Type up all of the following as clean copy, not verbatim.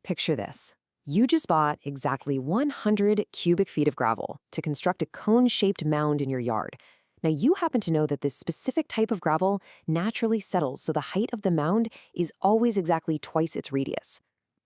Picture this. You just bought exactly 100 cubic feet of gravel to construct a cone-shaped mound in your yard. Now, you happen to know that this specific type of gravel naturally settles, so the height of the mound is always exactly twice its radius.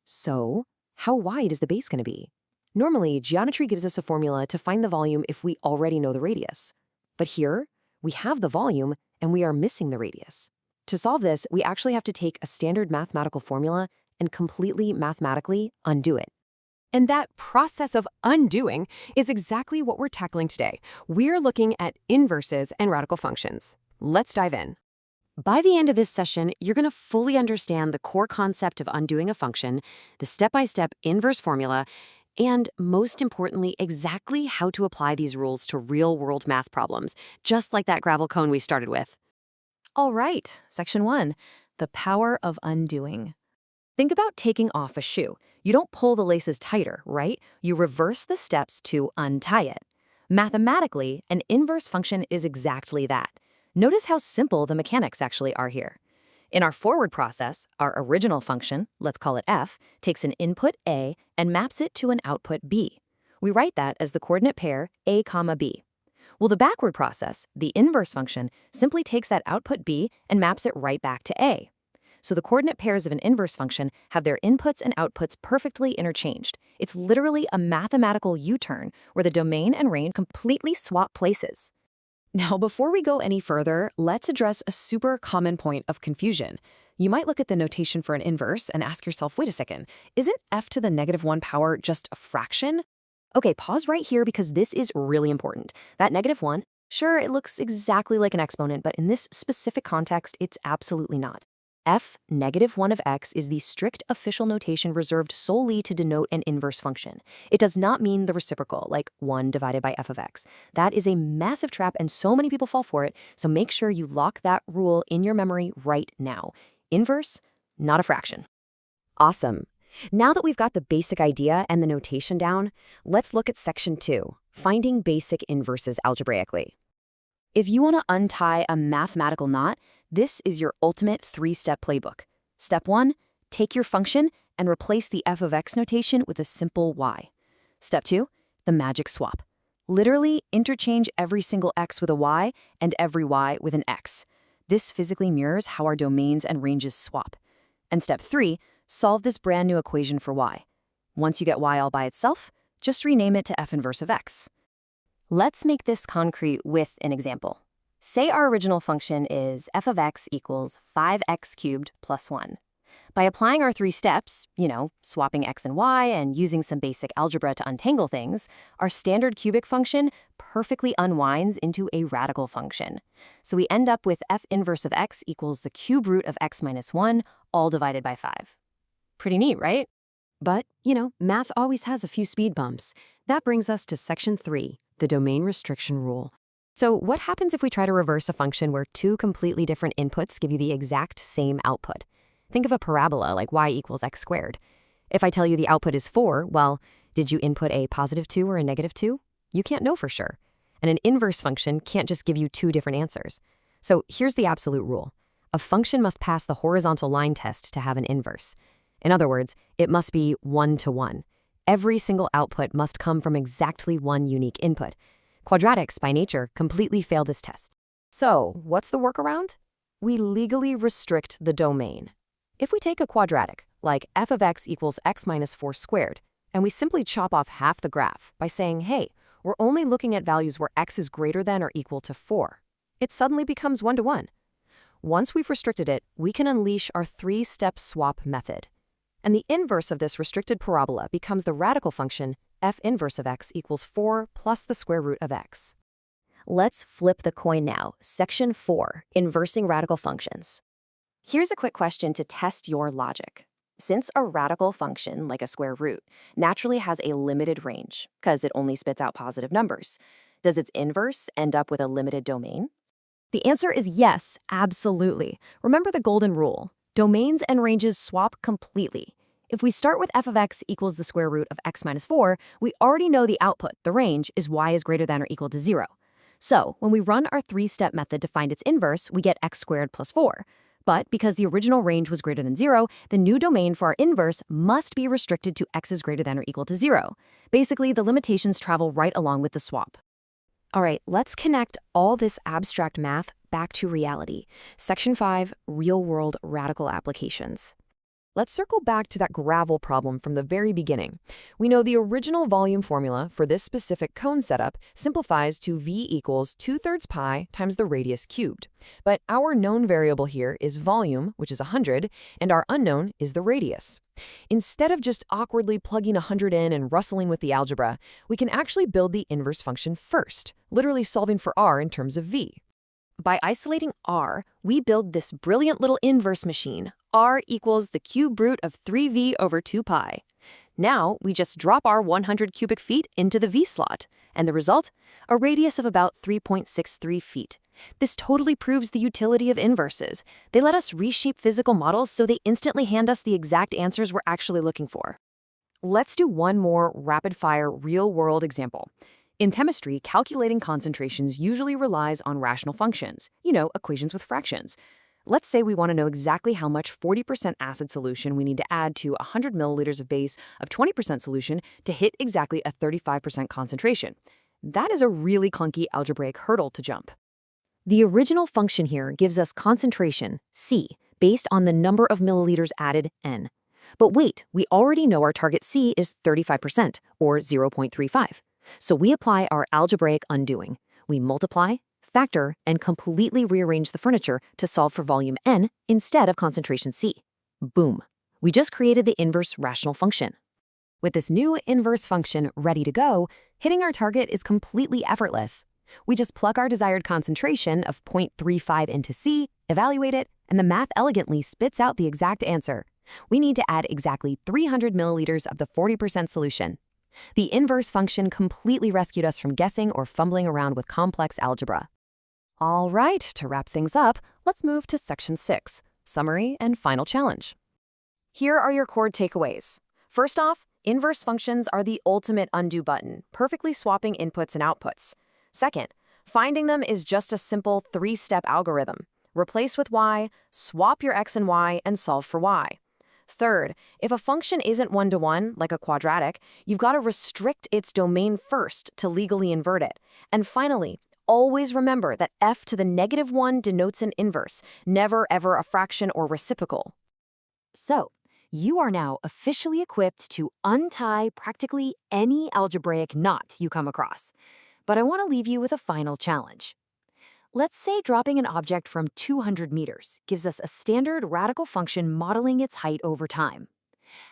So, how wide is the base going to be? Normally, geometry gives us a formula to find the volume if we already know the radius. But here, we have the volume and we are missing the radius. To solve this, we actually have to take a standard mathematical formula and completely mathematically undo it. And that process of undoing is exactly what we're tackling today. We're looking at inverses and radical functions. Let's dive in. By the end of this session, you're going to fully understand the core concept of undoing a function, the step-by-step inverse formula, and most importantly, exactly how to apply these rules to real-world math problems, just like that gravel cone we started with. All right, Section 1, the power of undoing. Think about taking off a shoe. You don't pull the laces tighter, right? You reverse the steps to untie it. Mathematically, an inverse function is exactly that. Notice how simple the mechanics actually are here. In our forward process, our original function, let's call it f, takes an input a and maps it to an output b. We write that as the coordinate pair a comma b. Well, the backward process, the inverse function, simply takes that output b and maps it right back to a. So the coordinate pairs of an inverse function have their inputs and outputs perfectly interchanged. It's literally a mathematical U-turn where the domain and range completely swap places. Now, before we go any further, let's address a super common point of confusion. You might look at the notation for an inverse and ask yourself, wait a second, isn't f to the -1 power just a fraction? Okay, pause right here because this is really important. That -1, sure, it looks exactly like an exponent, but in this specific context, it's absolutely not. F (-1 of x) is the strict official notation reserved solely to denote an inverse function. It does not mean the reciprocal, like 1 divided by f of x. That is a massive trap and so many people fall for it, so make sure you lock that rule in your memory right now. Inverse, not a fraction. Awesome. Now that we've got the basic idea and the notation down, let's look at Section 2, finding basic inverses algebraically. If you want to untie a mathematical knot, this is your ultimate 3-step playbook. Step 1, take your function and replace the f of x notation with a simple y. Step 2, the magic swap. Literally interchange every single x with a y and every y with an x. This physically mirrors how our domains and ranges swap. And step 3, solve this brand new equation for y. Once you get y all by itself, just rename it to f inverse of x. Let's make this concrete with an example. Say our original function is f of x equals 5x cubed plus 1. By applying our 3 steps, swapping x and y and using some basic algebra to untangle things, our standard cubic function perfectly unwinds into a radical function. So we end up with f inverse of x equals the cube root of x minus 1, all divided by 5. Pretty neat, right? But, math always has a few speed bumps. That brings us to Section 3, the domain restriction rule. So what happens if we try to reverse a function where 2 completely different inputs give you the exact same output? Think of a parabola like y equals x squared. If I tell you the output is 4, well, did you input a +2 or a -2? You can't know for sure. And an inverse function can't just give you 2 different answers. So here's the absolute rule. A function must pass the horizontal line test to have an inverse. In other words, it must be 1 to 1. Every single output must come from exactly one unique input. Quadratics, by nature, completely fail this test. So, what's the workaround? We legally restrict the domain. If we take a quadratic, like f of x equals x minus 4 squared, and we simply chop off half the graph by saying, hey, we're only looking at values where x is greater than or equal to 4, it suddenly becomes 1 to 1. Once we've restricted it, we can unleash our 3-step swap method. And the inverse of this restricted parabola becomes the radical function f inverse of x equals 4 plus the square root of x. Let's flip the coin now. Section 4, inversing radical functions. Here's a quick question to test your logic. Since a radical function, like a square root, naturally has a limited range, because it only spits out positive numbers, does its inverse end up with a limited domain? The answer is yes, absolutely. Remember the golden rule. Domains and ranges swap completely. If we start with f of x equals the square root of x minus 4, we already know the output, the range, is y is greater than or equal to 0. So when we run our 3-step method to find its inverse, we get x squared plus 4. But because the original range was greater than 0, the new domain for our inverse must be restricted to x is greater than or equal to 0. Basically, the limitations travel right along with the swap. All right, let's connect all this abstract math back to reality. Section 5, Real-World Radical Applications. Let's circle back to that gravel problem from the very beginning. We know the original volume formula for this specific cone setup simplifies to v equals 2/3 pi times the radius cubed. But our known variable here is volume, which is 100, and our unknown is the radius. Instead of just awkwardly plugging 100 in and rustling with the algebra, we can actually build the inverse function first, literally solving for r in terms of v. By isolating r, we build this brilliant little inverse machine. R equals the cube root of 3v over 2 pi. Now, we just drop our 100 cubic feet into the v slot, and the result? A radius of about 3.63 feet. This totally proves the utility of inverses. They let us reshape physical models so they instantly hand us the exact answers we're actually looking for. Let's do one more rapid-fire real-world example. In chemistry, calculating concentrations usually relies on rational functions, equations with fractions. Let's say we want to know exactly how much 40% acid solution we need to add to 100 milliliters of base of 20% solution to hit exactly a 35% concentration. That is a really clunky algebraic hurdle to jump. The original function here gives us concentration, C, based on the number of milliliters added, N. But wait, we already know our target C is 35%, or 0.35. So we apply our algebraic undoing. We multiply, factor, and completely rearrange the furniture to solve for volume N instead of concentration C. Boom. We just created the inverse rational function. With this new inverse function ready to go, hitting our target is completely effortless. We just plug our desired concentration of 0.35 into C, evaluate it, and the math elegantly spits out the exact answer. We need to add exactly 300 milliliters of the 40% solution. The inverse function completely rescued us from guessing or fumbling around with complex algebra. All right, to wrap things up, let's move to Section 6, Summary and Final Challenge. Here are your core takeaways. First off, inverse functions are the ultimate undo button, perfectly swapping inputs and outputs. Second, finding them is just a simple 3-step algorithm. Replace with y, swap your x and y, and solve for y. Third, if a function isn't one-to-one, like a quadratic, you've got to restrict its domain first to legally invert it. And finally, always remember that f to the -1 denotes an inverse, never ever a fraction or reciprocal. So, you are now officially equipped to untie practically any algebraic knot you come across. But I want to leave you with a final challenge. Let's say dropping an object from 200 meters gives us a standard radical function modeling its height over time.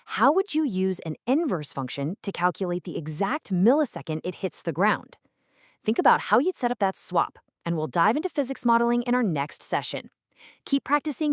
How would you use an inverse function to calculate the exact millisecond it hits the ground? Think about how you'd set up that swap, and we'll dive into physics modeling in our next session. Keep practicing your